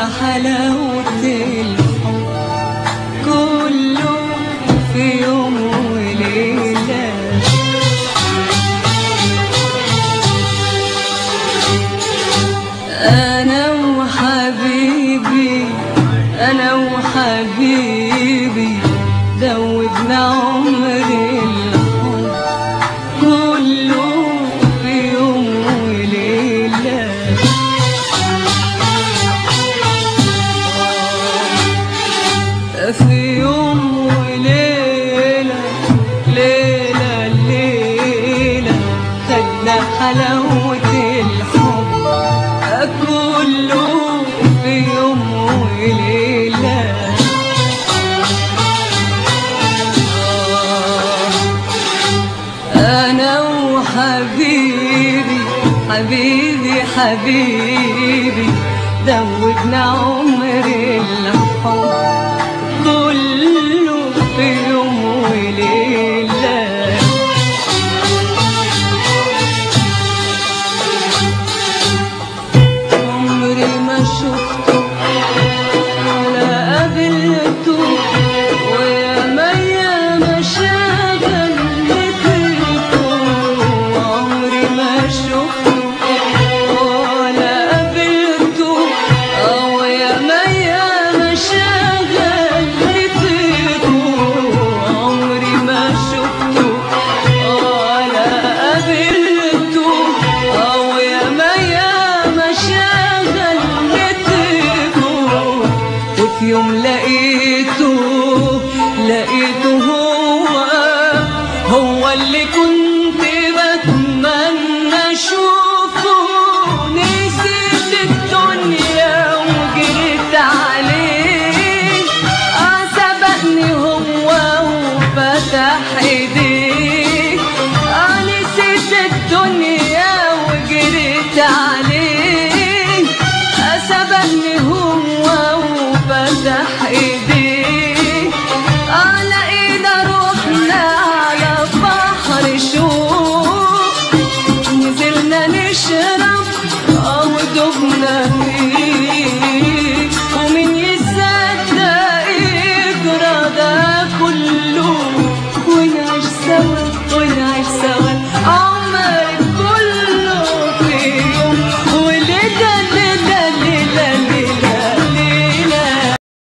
حلاوة الحب كله في يوم وليلة. أنا وحبيبي دوبنا عمر الحب كله في يوم وليلة. في يوم وليلة ليلة خدنا حلاوة الحب كله في يوم وليلة. أنا وحبيبي دوبنا عمر الحب كله في يوم وليلة. عمري ما شفته ولا قابلته ويا ما شغلته. عمري ما شفته ولا قابلته ويا ما شغلته. عمري ما شفته ولا قابلته ويا ما شغلته. وفي يوم لقيته هو اللي كنت بتمنى اشوفه. نسيت الدنيا وجريت عليه سبقني هو وفتح ايديه. نسيت الدنيا وجريت عليه سبقني هو وفتح ايديه.